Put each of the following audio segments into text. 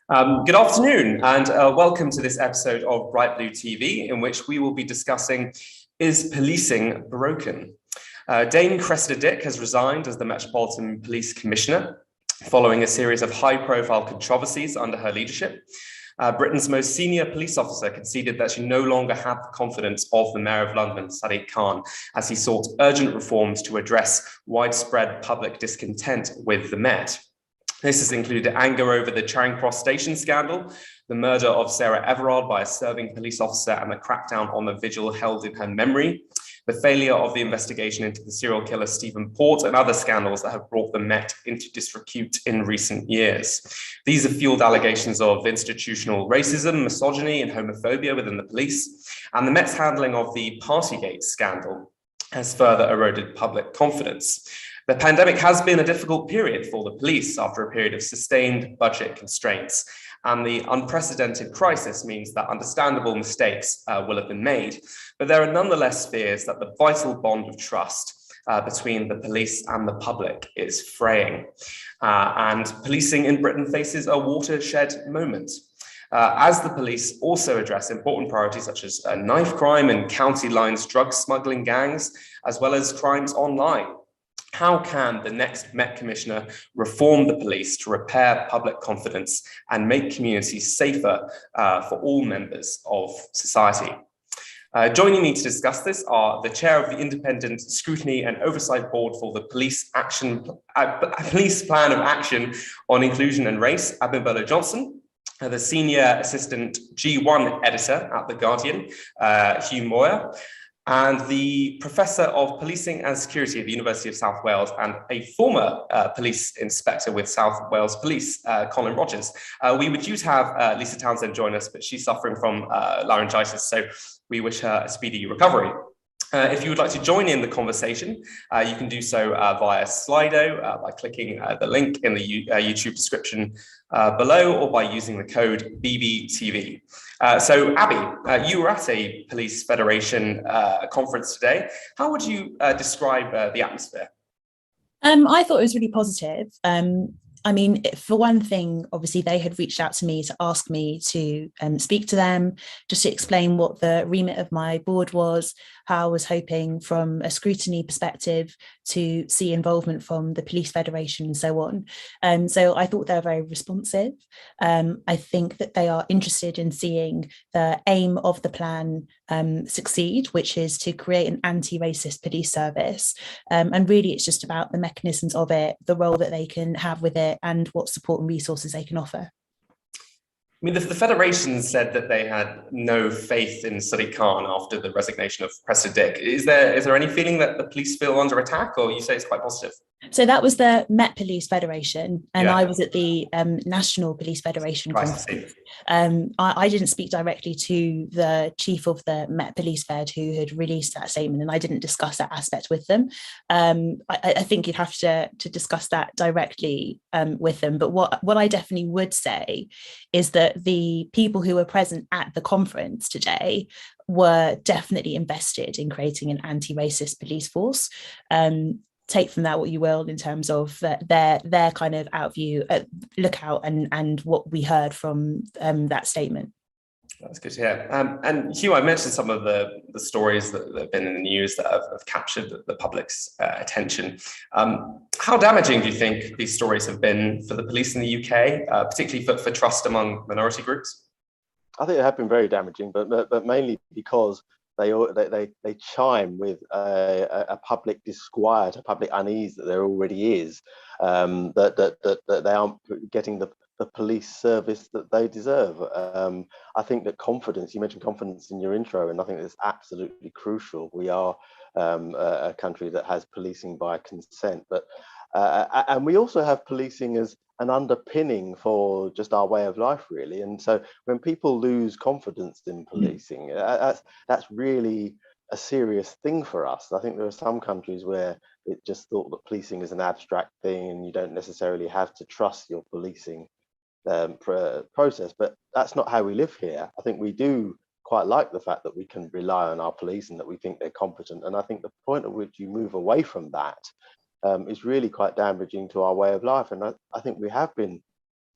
Good afternoon, and welcome to this episode of Bright Blue TV, in which we will be discussing, is policing broken? Dame Cressida Dick has resigned as the Metropolitan Police Commissioner, following a series of high-profile controversies under her leadership. Britain's most senior police officer conceded that she no longer had the confidence of the Mayor of London, Sadiq Khan, as he sought urgent reforms to address widespread public discontent with the Met. This has included anger over the Charing Cross station scandal, the murder of Sarah Everard by a serving police officer, and the crackdown on the vigil held in her memory, the failure of the investigation into the serial killer Stephen Port, and other scandals that have brought the Met into disrepute in recent years. These have fueled allegations of institutional racism, misogyny, and homophobia within the police, and the Met's handling of the Partygate scandal has further eroded public confidence. The pandemic has been a difficult period for the police after a period of sustained budget constraints, and the unprecedented crisis means that understandable mistakes will have been made. But there are nonetheless fears that the vital bond of trust between the police and the public is fraying. And policing in Britain faces a watershed moment. As the police also address important priorities such as knife crime and county lines drug smuggling gangs, as well as crimes online. How can the next Met Commissioner reform the police to repair public confidence and make communities safer for all members of society? Joining me to discuss this are the chair of the Independent Scrutiny and Oversight Board for the Police Plan of Action on Inclusion and Race, Abimbola Johnson, the Senior Assistant G1 Editor at The Guardian, Hugh Moyer, and the Professor of Policing and Security at the University of South Wales and a former police inspector with South Wales Police, Colin Rogers. We were due to have Lisa Townsend join us, but she's suffering from laryngitis, so we wish her a speedy recovery. If you would like to join in the conversation, you can do so via Slido by clicking the link in the YouTube description below, or by using the code BBTV. So Abby, you were at a Police Federation conference today. How would you describe the atmosphere? I thought it was really positive. I mean, for one thing, obviously they had reached out to me to ask me to speak to them, just to explain what the remit of my board was, how I was hoping from a scrutiny perspective to see involvement from the Police Federation and so on. So I thought they were very responsive. I think that they are interested in seeing the aim of the plan succeed, which is to create an anti-racist police service. And really it's just about the mechanisms of it, the role that they can have with it, and what support and resources they can offer. I mean, the Federation said that they had no faith in Sadiq Khan after the resignation of Cressida Dick. Is there any feeling that the police feel under attack, or you say it's quite positive? So that was the Met Police Federation, and I was at the National Police Federation conference. I didn't speak directly to the chief of the Met Police Fed who had released that statement, and I didn't discuss that aspect with them. I think you'd have to discuss that directly with them. But what I definitely would say is that the people who were present at the conference today were definitely invested in creating an anti-racist police force. Take from that what you will in terms of their kind of lookout and what we heard from that statement. That's good to hear. And Hugh, I mentioned some of the stories that have been in the news that have captured the public's attention. How damaging do you think these stories have been for the police in the UK, particularly for trust among minority groups? I think they have been very damaging, but mainly because they chime with a public disquiet, a public unease that there already is, that they aren't getting the police service that they deserve. I think that confidence, you mentioned confidence in your intro, and I think that's absolutely crucial. We are a country that has policing by consent, and we also have policing as an underpinning for just our way of life, really. And so when people lose confidence in policing, that's really a serious thing for us. I think there are some countries where it just thought that policing is an abstract thing and you don't necessarily have to trust your policing process, but that's not how we live here. I think we do quite like the fact that we can rely on our police and that we think they're competent. And I think the point at which you move away from that is really quite damaging to our way of life. And I think we have been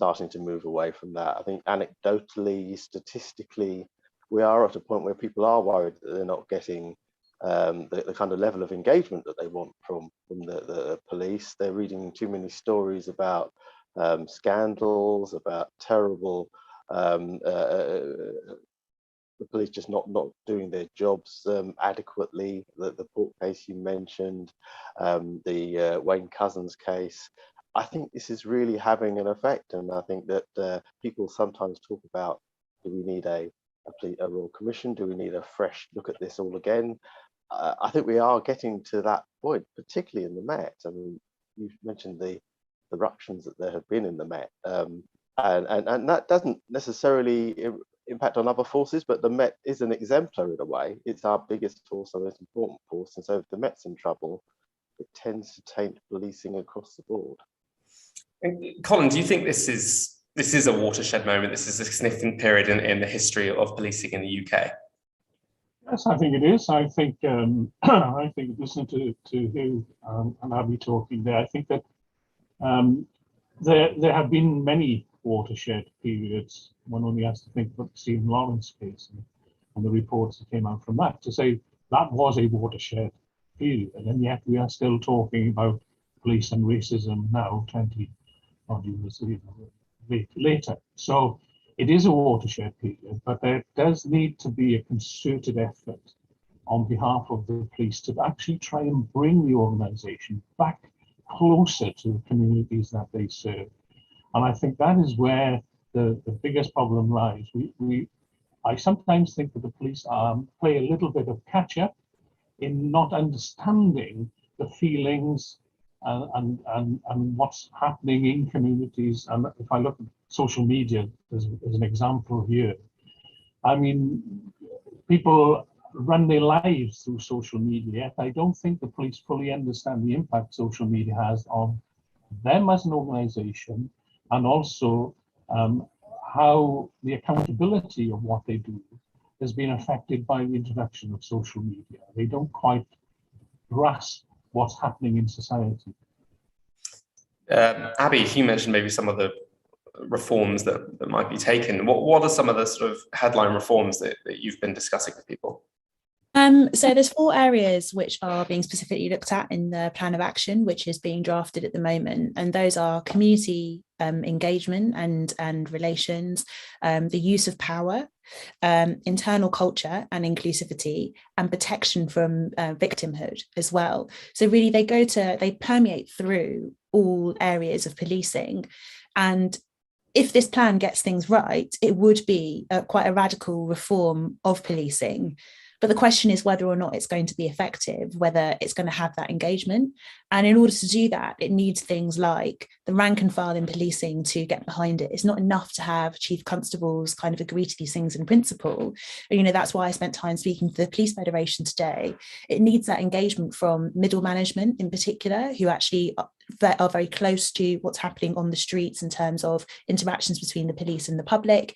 starting to move away from that. I think anecdotally, statistically, we are at a point where people are worried that they're not getting the kind of level of engagement that they want from the police. They're reading too many stories about scandals, about terrible the police just not doing their jobs adequately. The Port case you mentioned, the Wayne Couzens case. I think this is really having an effect, and I think that people sometimes talk about, do we need a Royal Commission? Do we need a fresh look at this all again? I think we are getting to that point, particularly in the Met. I mean, you mentioned the eruptions that there have been in the Met, and that doesn't necessarily impact on other forces, but the Met is an exemplar in a way. It's our biggest force, our most important force, and so if the Met's in trouble, it tends to taint policing across the board. Colin, do you think this is a watershed moment? This is a significant period in the history of policing in the UK? Yes, I think it is. I think I think listening to Hugh and Abby talking there, I think that there have been many watershed periods. One only has to think about the Stephen Lawrence case and the reports that came out from that to say that was a watershed period, and yet we are still talking about police and racism now, 20 odd years later. So it is a watershed period, but there does need to be a concerted effort on behalf of the police to actually try and bring the organisation back closer to the communities that they serve. And I think that is where the biggest problem lies. I sometimes think that the police play a little bit of catch up in not understanding the feelings and what's happening in communities. And if I look at social media as an example here, I mean, people run their lives through social media, yet I don't think the police fully understand the impact social media has on them as an organisation, and also how the accountability of what they do has been affected by the introduction of social media. They don't quite grasp what's happening in society. Abby, you mentioned maybe some of the reforms that might be taken. What are some of the sort of headline reforms that you've been discussing with people? So there's 4 areas which are being specifically looked at in the plan of action, which is being drafted at the moment. And those are community engagement and relations, the use of power, internal culture and inclusivity, and protection from victimhood as well. So really they permeate through all areas of policing. And if this plan gets things right, it would be quite a radical reform of policing. But the question is whether or not it's going to be effective, whether it's going to have that engagement. And in order to do that, it needs things like the rank and file in policing to get behind it. It's not enough to have chief constables kind of agree to these things in principle. You know, that's why I spent time speaking to the Police Federation today. It needs that engagement from middle management in particular, who actually are very close to what's happening on the streets in terms of interactions between the police and the public.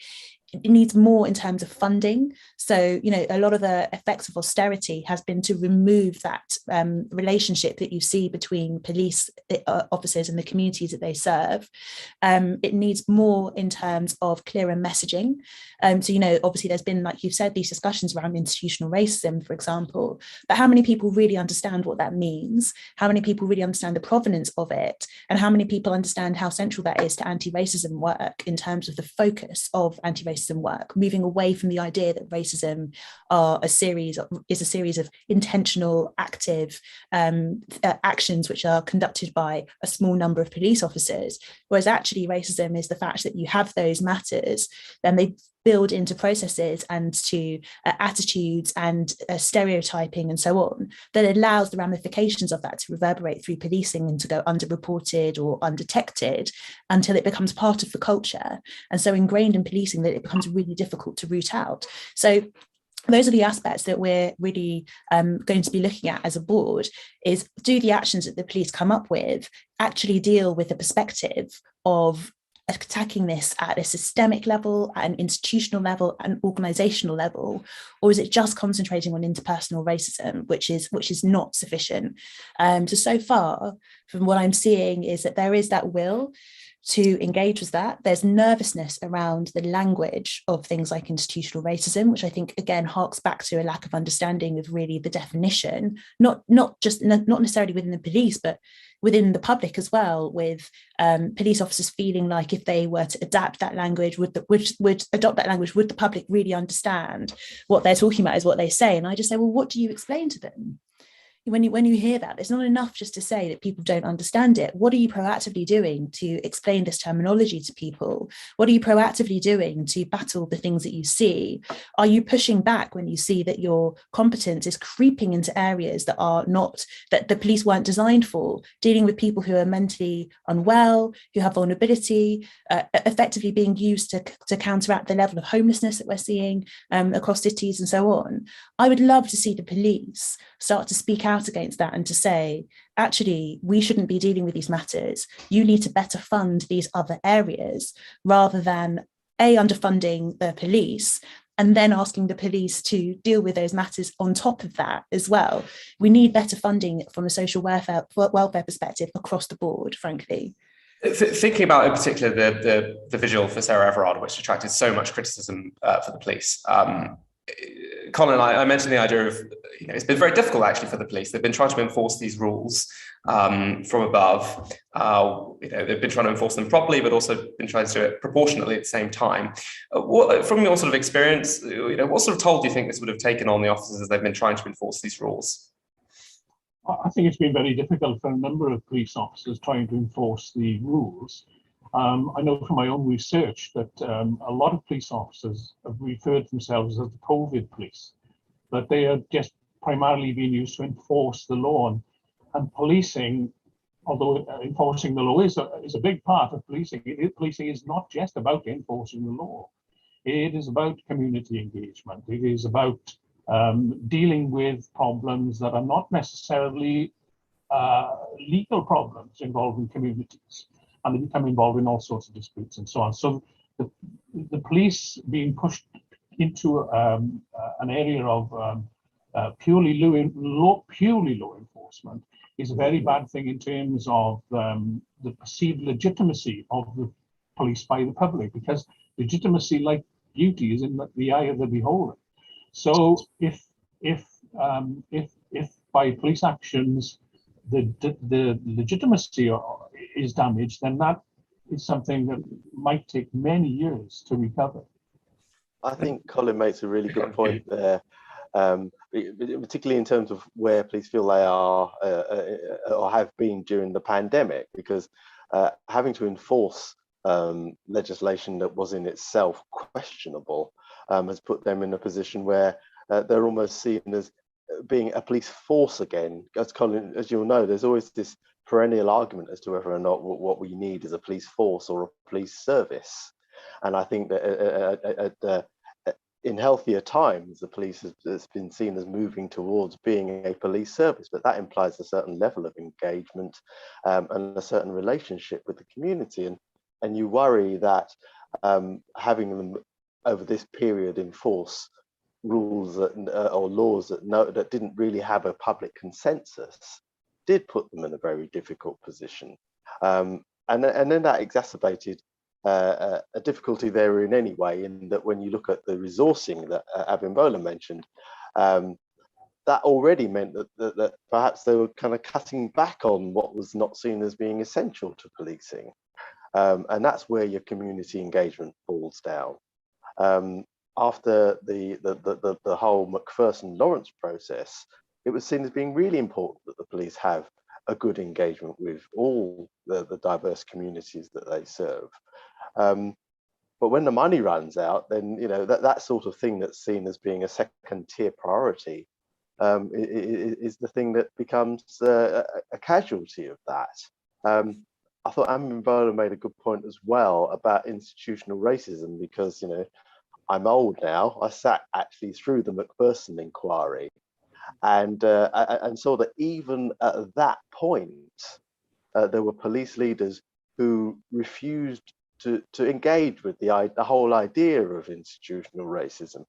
It needs more in terms of funding. So, you know, a lot of the effects of austerity has been to remove that relationship that you see between police officers and the communities that they serve. It needs more in terms of clearer messaging. So, you know, obviously there's been, like you've said, these discussions around institutional racism, for example, but how many people really understand what that means? How many people really understand the provenance of it? And how many people understand how central that is to anti-racism work in terms of the focus of anti-racism work, moving away from the idea that racism is a series of intentional, active actions which are conducted by a small number of police officers, whereas actually racism is the fact that you have those matters, then they build into processes and to attitudes and stereotyping and so on, that allows the ramifications of that to reverberate through policing and to go underreported or undetected until it becomes part of the culture, and so ingrained in policing that it becomes really difficult to root out. So those are the aspects that we're really going to be looking at as a board, is do the actions that the police come up with actually deal with the perspective of attacking this at a systemic level, at an institutional level, an organizational level, or is it just concentrating on interpersonal racism, which is not sufficient? So far, from what I'm seeing, is that there is that will to engage with that. There's nervousness around the language of things like institutional racism, which I think again harks back to a lack of understanding of really the definition, not necessarily within the police, but within the public as well, with police officers feeling like if they were to adapt that language, would adopt that language, would the public really understand what they're talking about is what they say? And I just say, well, what do you explain to them? When you hear that, it's not enough just to say that people don't understand it. What are you proactively doing to explain this terminology to people? What are you proactively doing to battle the things that you see? Are you pushing back when you see that your competence is creeping into areas that are not, that the police weren't designed for, dealing with people who are mentally unwell, who have vulnerability, effectively being used to counteract the level of homelessness that we're seeing across cities and so on? I would love to see the police start to speak out against that and to say, actually, we shouldn't be dealing with these matters. You need to better fund these other areas, rather than underfunding the police and then asking the police to deal with those matters on top of that as well. We need better funding from a social welfare perspective across the board, frankly. Thinking about in particular the vigil for Sarah Everard, which attracted so much criticism for the police. Colin, I mentioned the idea of, it's been very difficult actually for the police. They've been trying to enforce these rules from above. They've been trying to enforce them properly, but also been trying to do it proportionately at the same time. From your sort of experience, what sort of toll do you think this would have taken on the officers as they've been trying to enforce these rules? I think it's been very difficult for a number of police officers trying to enforce the rules. I know from my own research that a lot of police officers have referred themselves as the COVID police, but they are just primarily being used to enforce the law. And policing, although enforcing the law is a big part of policing, policing is not just about enforcing the law. It is about community engagement. It is about dealing with problems that are not necessarily legal problems involving communities, and they become involved in all sorts of disputes and so on. So the police being pushed into an area of purely law enforcement is a very bad thing in terms of the perceived legitimacy of the police by the public, because legitimacy, like beauty, is in the eye of the beholder. So if by police actions the legitimacy is damaged, then that is something that might take many years to recover. I think Colin makes a really good point there, particularly in terms of where police feel they are or have been during the pandemic, because having to enforce legislation that was in itself questionable has put them in a position where they're almost seen as being a police force again. As Colin, as you'll know, there's always this perennial argument as to whether or not what we need is a police force or a police service. And I think that in healthier times, the police has been seen as moving towards being a police service, but that implies a certain level of engagement and a certain relationship with the community. And you worry that having them over this period enforce rules or laws that didn't really have a public consensus did put them in a very difficult position. And then that exacerbated a difficulty there in any way, in that when you look at the resourcing that Abimbola mentioned, that already meant that perhaps they were kind of cutting back on what was not seen as being essential to policing. And that's where your community engagement falls down. After the whole Macpherson-Lawrence process, it was seen as being really important that the police have a good engagement with all the diverse communities that they serve. But when the money runs out, then that sort of thing that's seen as being a second-tier priority is the thing that becomes a casualty of that. I thought Abimbola made a good point as well about institutional racism, because I'm old now. I sat actually through the Macpherson inquiry, and saw that even at that point, there were police leaders who refused to engage with the whole idea of institutional racism.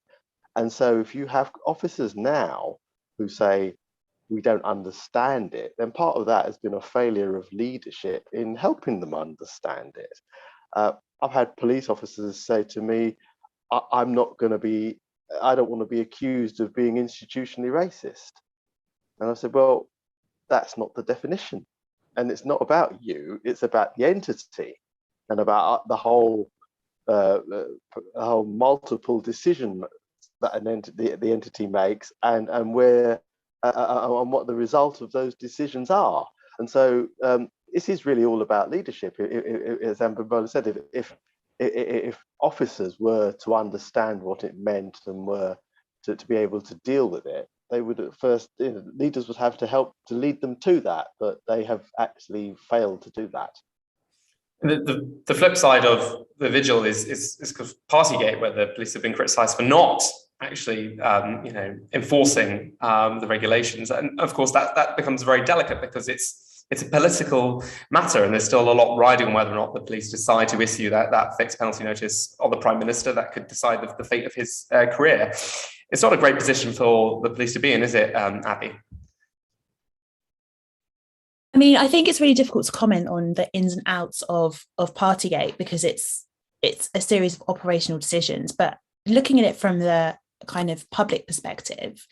And so if you have officers now who say, we don't understand it, then part of that has been a failure of leadership in helping them understand it. I've had police officers say to me, I don't want to be accused of being institutionally racist. And I said, well, that's not the definition. And it's not about you, it's about the entity and about the whole multiple decision that the entity makes and where and what the result of those decisions are. And so this is really all about leadership. As Amber said, if officers were to understand what it meant and were to be able to deal with it, they would at first, leaders would have to help to lead them to that, but they have actually failed to do that. The flip side of the vigil is Partygate, where the police have been criticised for not actually, enforcing the regulations, and of course that becomes very delicate because it's a political matter, and there's still a lot riding on whether or not the police decide to issue that fixed penalty notice on the Prime Minister that could decide the fate of his career. It's not a great position for the police to be in, is it, Abby? I mean, I think it's really difficult to comment on the ins and outs of Partygate because it's a series of operational decisions. But looking at it from the kind of public perspective,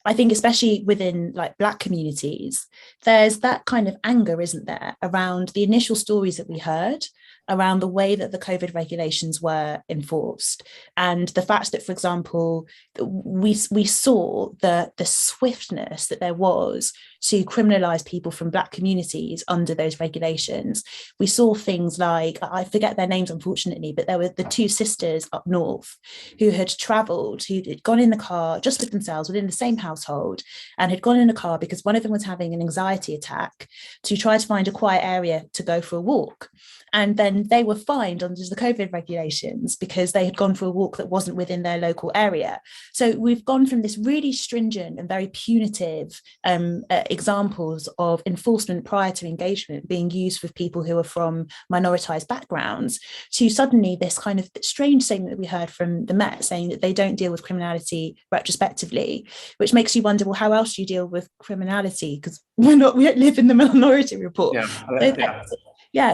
I think especially within like Black communities, there's that kind of anger, isn't there, around the initial stories that we heard around the way that the COVID regulations were enforced. And the fact that, for example, we saw the swiftness that there was to criminalise people from Black communities under those regulations. We saw things like, I forget their names, unfortunately, but there were the two sisters up north who had travelled, who had gone in the car just with themselves within the same household, and had gone in a car because one of them was having an anxiety attack to try to find a quiet area to go for a walk. And then they were fined under the COVID regulations because they had gone for a walk that wasn't within their local area. So we've gone from this really stringent and very punitive examples of enforcement prior to engagement being used with people who are from minoritized backgrounds to suddenly this kind of strange statement that we heard from the Met saying that they don't deal with criminality retrospectively, which makes you wonder, well, how else do you deal with criminality? Because we don't live in the Minority Report.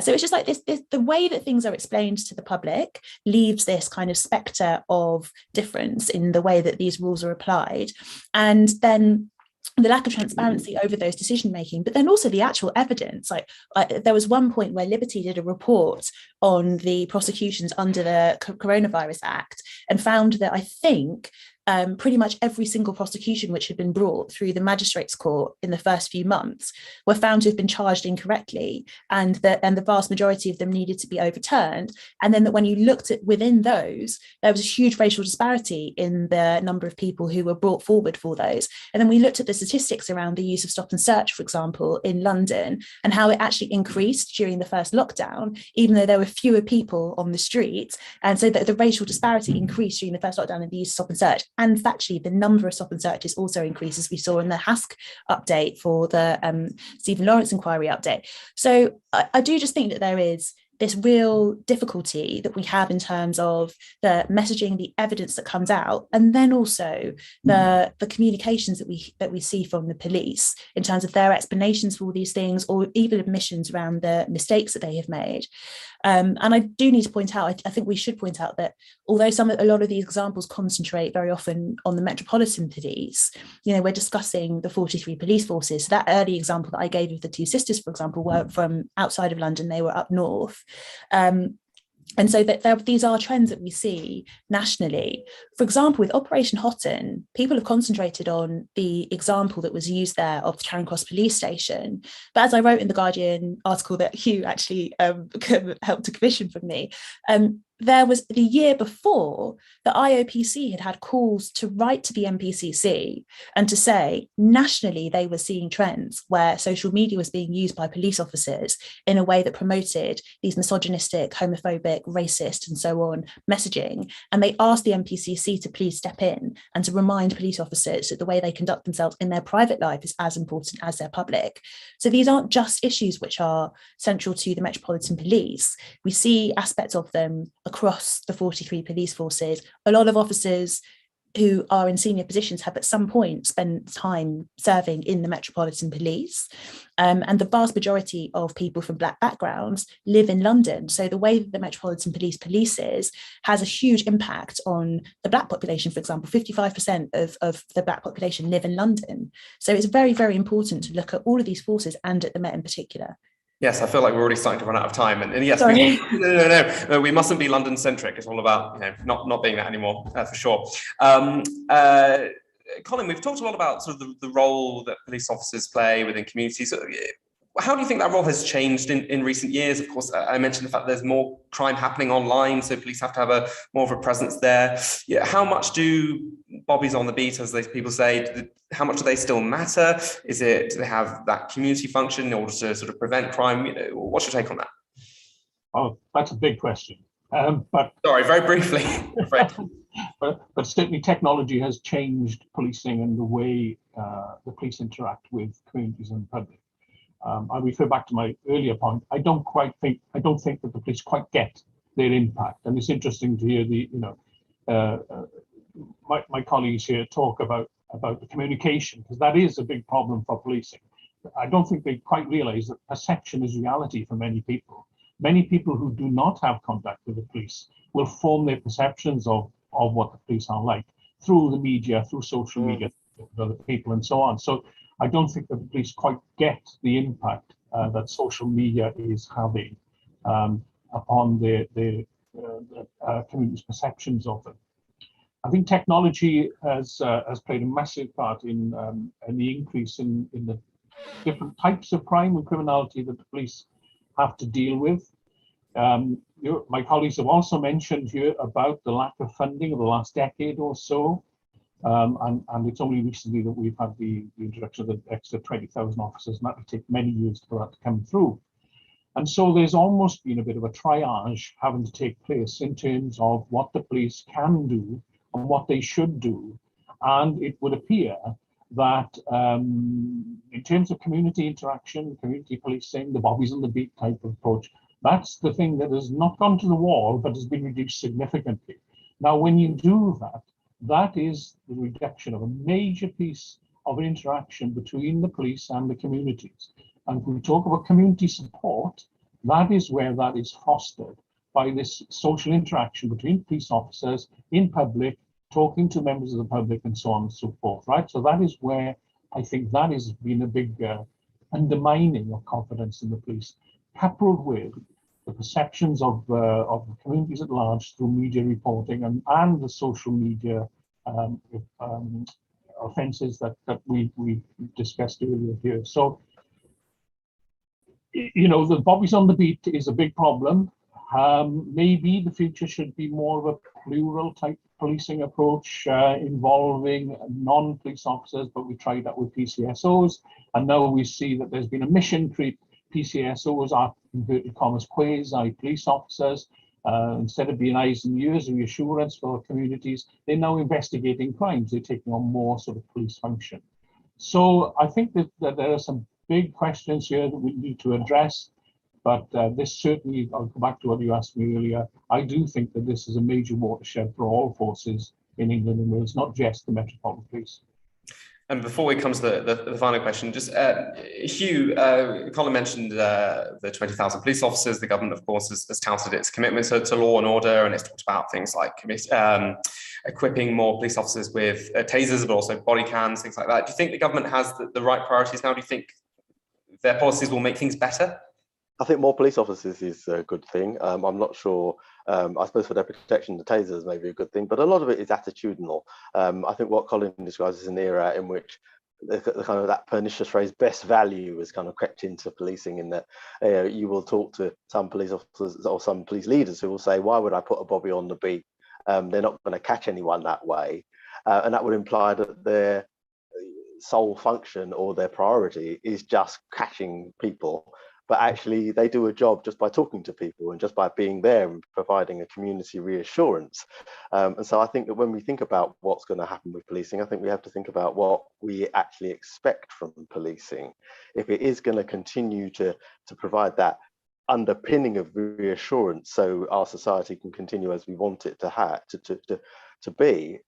So it's just like this, the way that things are explained to the public leaves this kind of spectre of difference in the way that these rules are applied. And then the lack of transparency over those decision making, but then also the actual evidence. Like there was one point where Liberty did a report on the prosecutions under the Coronavirus Act and found that I think pretty much every single prosecution which had been brought through the magistrates' court in the first few months were found to have been charged incorrectly, and the vast majority of them needed to be overturned. And then that when you looked at within those, there was a huge racial disparity in the number of people who were brought forward for those. And then we looked at the statistics around the use of stop and search, for example, in London, and how it actually increased during the first lockdown, even though there were fewer people on the streets. And so that the racial disparity increased during the first lockdown in the use of stop and search. And factually, the number of stop and searches also increased, as we saw in the HASC update for the Stephen Lawrence inquiry update. So I do just think that there is this real difficulty that we have in terms of the messaging, the evidence that comes out, and then also the communications that we see from the police in terms of their explanations for all these things, or even admissions around the mistakes that they have made. And I do need to point out, I think we should point out that although a lot of these examples concentrate very often on the Metropolitan Police, we're discussing the 43 police forces. So that early example that I gave of the two sisters, for example, were from outside of London, they were up north. And so that these are trends that we see nationally. For example, with Operation Houghton, people have concentrated on the example that was used there of the Charing Cross police station. But as I wrote in the Guardian article that Hugh actually helped to commission from me, there was the year before the IOPC had calls to write to the MPCC and to say nationally they were seeing trends where social media was being used by police officers in a way that promoted these misogynistic, homophobic, racist and so on messaging. And they asked the MPCC to please step in and to remind police officers that the way they conduct themselves in their private life is as important as their public. So these aren't just issues which are central to the Metropolitan Police. We see aspects of them across the 43 police forces. A lot of officers who are in senior positions have at some point spent time serving in the Metropolitan Police. And the vast majority of people from Black backgrounds live in London. So the way that the Metropolitan Police polices has a huge impact on the Black population. For example, 55% of the Black population live in London. So it's very, very important to look at all of these forces and at the Met in particular. Yes, I feel like we're already starting to run out of time, and yes, no, we mustn't be London-centric. It's all about not being that anymore, for sure. Colin, we've talked a lot about sort of the role that police officers play within communities. How do you think that role has changed in recent years? Of course, I mentioned the fact that there's more crime happening online, so police have to have more of a presence there. Yeah, how much do bobbies on the beat, as people say, how much do they still matter? Do they have that community function in order to sort of prevent crime? What's your take on that? Oh, that's a big question. But sorry, very briefly. but certainly technology has changed policing and the way the police interact with communities and the public. I refer back to my earlier point. I don't think that the police quite get their impact, and it's interesting to hear my colleagues here talk about the communication, because that is a big problem for policing. I don't think they quite realise that perception is reality for many people. Many people who do not have contact with the police will form their perceptions of what the police are like through the media, through social media, other people, and so on. So I don't think that the police quite get the impact that social media is having upon the community's perceptions of them. I think technology has played a massive part in the increase in the different types of crime and criminality that the police have to deal with. My colleagues have also mentioned here about the lack of funding of the last decade or so. And it's only recently that we've had the introduction of the extra 20,000 officers, and that will take many years for that to come through. And so there's almost been a bit of a triage having to take place in terms of what the police can do and what they should do. And it would appear that in terms of community interaction, community policing, the bobbies on the beat type of approach, that's the thing that has not gone to the wall, but has been reduced significantly. Now, when you do that, that is the reduction of a major piece of interaction between the police and the communities. And if we talk about community support, that is where that is fostered by this social interaction between police officers in public, talking to members of the public, and so on and so forth, right? So that is where I think that has been a big undermining of confidence in the police, coupled with the perceptions of the communities at large through media reporting and the social media offences that we discussed earlier here. So, the bobbies on the beat is a big problem. Maybe the future should be more of a plural type policing approach involving non-police officers, but we tried that with PCSOs, and now we see that there's been a mission creep. PCSOs are, inverted commas, quasi police officers. Instead of being eyes and ears and reassurance for communities, they're now investigating crimes. They're taking on more sort of police function. So I think that there are some big questions here that we need to address. But this certainly, I'll go back to what you asked me earlier, I do think that this is a major watershed for all forces in England and Wales, not just the Metropolitan Police. And before we come to the final question, just Hugh, Colin mentioned the 20,000 police officers. The government, of course, has touted its commitment to law and order, and it's talked about things like equipping more police officers with tasers, but also body cams, things like that. Do you think the government has the right priorities now? Do you think their policies will make things better? I think more police officers is a good thing. I'm not sure. I suppose for their protection, the tasers may be a good thing, but a lot of it is attitudinal. I think what Colin describes as an era in which the kind of that pernicious phrase "best value" has kind of crept into policing. In that you will talk to some police officers or some police leaders who will say, "Why would I put a bobby on the beat? They're not going to catch anyone that way," and that would imply that their sole function or their priority is just catching people. But actually they do a job just by talking to people and just by being there and providing a community reassurance. And so I think that when we think about what's going to happen with policing, I think we have to think about what we actually expect from policing. If it is going to continue to provide that underpinning of reassurance, so our society can continue as we want it to be.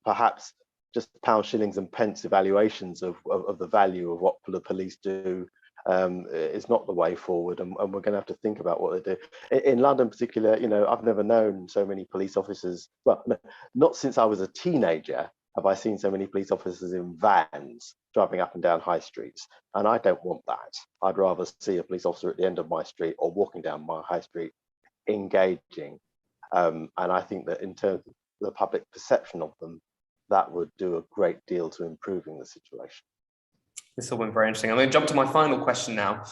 Perhaps just pounds, shillings, and pence evaluations of the value of what the police do is not the way forward, and we're going to have to think about what they do. In London, in particular, I've never known so many police officers. Well, no, not since I was a teenager have I seen so many police officers in vans driving up and down high streets, and I don't want that. I'd rather see a police officer at the end of my street or walking down my high street engaging. And I think that in terms of the public perception of them, that would do a great deal to improving the situation. This all been very interesting. I'm going to jump to my final question now,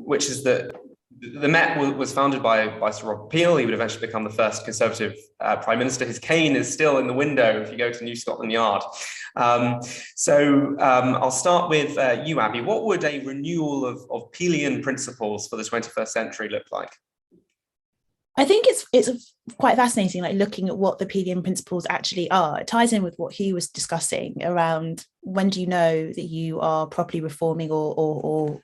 which is that the Met was founded by Sir Robert Peel. He would eventually become the first Conservative Prime Minister. His cane is still in the window if you go to New Scotland Yard. So I'll start with you, Abby. What would a renewal of Peelian principles for the 21st century look like? I think it's quite fascinating, like looking at what the Peelian principles actually are. It ties in with what Hugh was discussing around when do you know that you are properly reforming or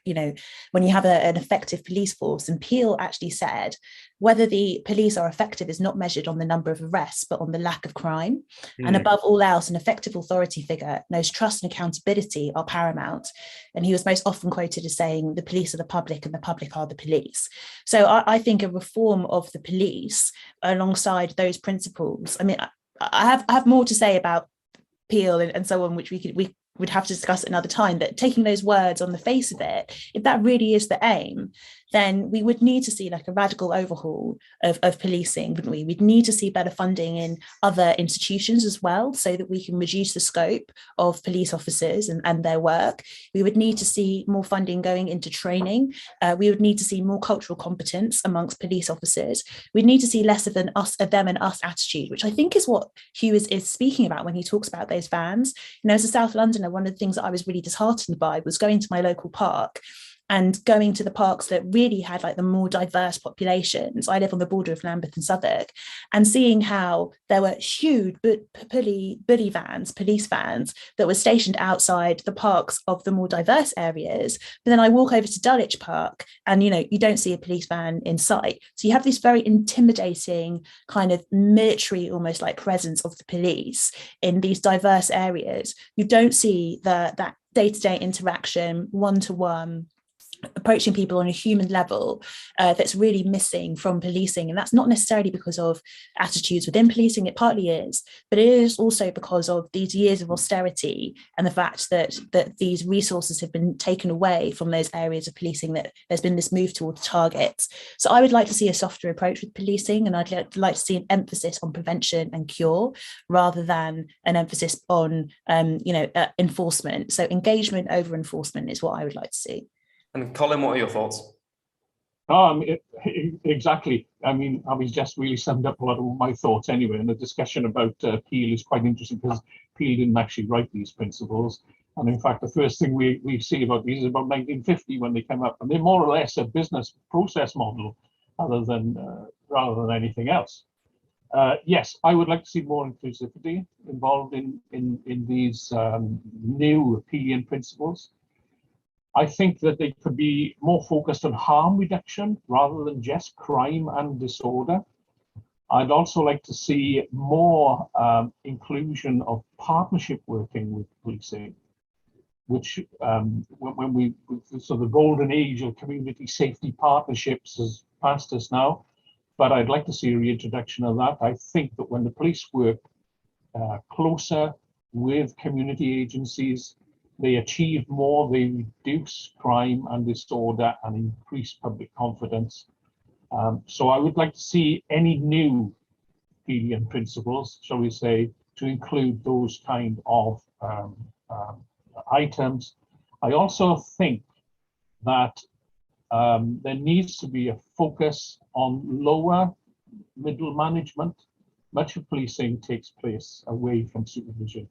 when you have an effective police force. And Peel actually said whether the police are effective is not measured on the number of arrests, but on the lack of crime. And above all else, an effective authority figure knows trust and accountability are paramount. And he was most often quoted as saying, the police are the public and the public are the police. So I think a reform of the police alongside those principles, I mean, I have more to say about Peel and so on, which we would have to discuss at another time, but taking those words on the face of it, if that really is the aim, then we would need to see like a radical overhaul of policing, wouldn't we? We'd need to see better funding in other institutions as well, so that we can reduce the scope of police officers and their work. We would need to see more funding going into training. We would need to see more cultural competence amongst police officers. We'd need to see less of an us, of them and us attitude, which I think is what Hugh is speaking about when he talks about those vans. As a South Londoner, one of the things that I was really disheartened by was going to my local park and going to the parks that really had like the more diverse populations. I live on the border of Lambeth and Southwark, and seeing how there were huge bully vans, police vans that were stationed outside the parks of the more diverse areas. But then I walk over to Dulwich Park and, you don't see a police van in sight. So you have this very intimidating kind of military, almost like presence of the police in these diverse areas. You don't see that day-to-day interaction, one-to-one, approaching people on a human level that's really missing from policing. And that's not necessarily because of attitudes within policing, it partly is, but it is also because of these years of austerity and the fact that these resources have been taken away from those areas of policing, that there's been this move towards targets. So I would like to see a softer approach with policing, and I'd like to see an emphasis on prevention and cure rather than an emphasis on enforcement. So engagement over enforcement is what I would like to see. And Colin, what are your thoughts? Exactly. I mean, I was just really summed up a lot of my thoughts anyway. And the discussion about Peel is quite interesting because Peel didn't actually write these principles. And in fact, the first thing we see about these is about 1950 when they came up. And they're more or less a business process model rather than anything else. Yes, I would like to see more inclusivity involved in these new Peelian principles. I think that they could be more focused on harm reduction rather than just crime and disorder. I'd also like to see more inclusion of partnership working with policing, which so the golden age of community safety partnerships has passed us now, but I'd like to see a reintroduction of that. I think that when the police work closer with community agencies, they achieve more, they reduce crime and disorder and increase public confidence. So I would like to see any new Peelian principles, shall we say, to include those kind of items. I also think that there needs to be a focus on lower middle management. Much of policing takes place away from supervision.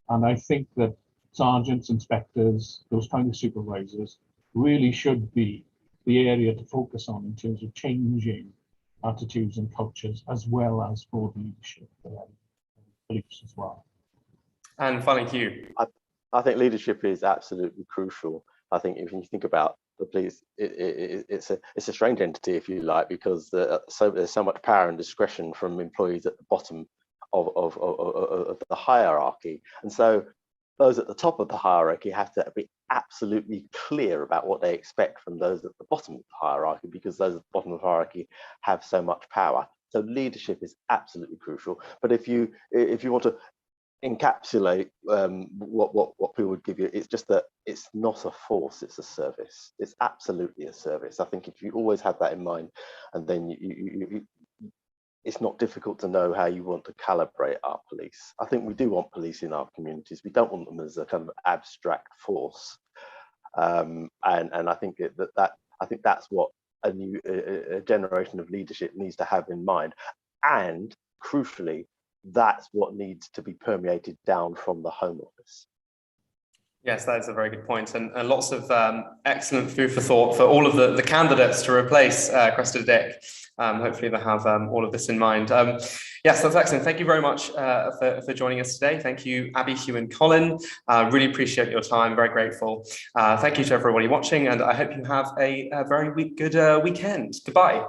And I think that sergeants, inspectors, those kind of supervisors really should be the area to focus on in terms of changing attitudes and cultures, as well as broad leadership beliefs as well. And finally, Hugh. I think leadership is absolutely crucial. I think if you think about the police, it's a strange entity, if you like, because there's so much power and discretion from employees at the bottom of the hierarchy, and so those at the top of the hierarchy have to be absolutely clear about what they expect from those at the bottom of the hierarchy, because those at the bottom of the hierarchy have so much power. So leadership is absolutely crucial. But if you want to encapsulate what people would give you, it's just that it's not a force, it's a service. It's absolutely a service. I think if you always have that in mind, and then it's not difficult to know how you want to calibrate our police. I think we do want police in our communities. We don't want them as a kind of abstract force, and I think I think that's what a new generation of leadership needs to have in mind, and crucially, that's what needs to be permeated down from the Home Office. Yes, that is a very good point, and lots of excellent food for thought for all of the candidates to replace Cressida Dick. Hopefully they have all of this in mind. Yes, that's excellent. Thank you very much for joining us today. Thank you, Abby, Hugh and Colin. Really appreciate your time, very grateful. Thank you to everybody watching, and I hope you have a very good weekend. Goodbye.